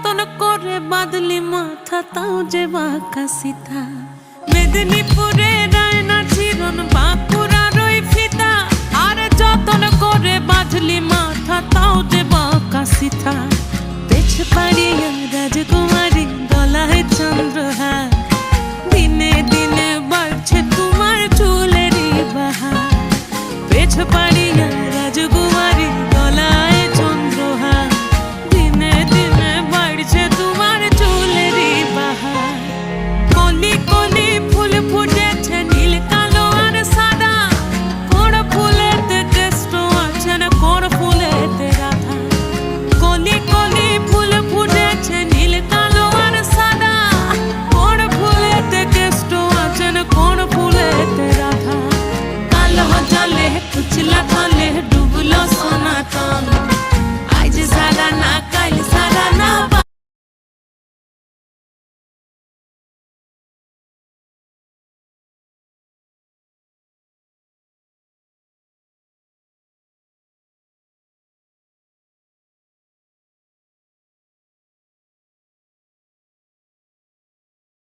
যতন করে বাঁধলি মাথা তাও যে বাঁকা সিথা। মেদিনীপুরে রায়না চিরন বাঁকুড়ার ওই ফিতা, আরে যতন করে বাঁধলি মাথা তাও যে বাঁকা সিথা। পেছ পাড়ি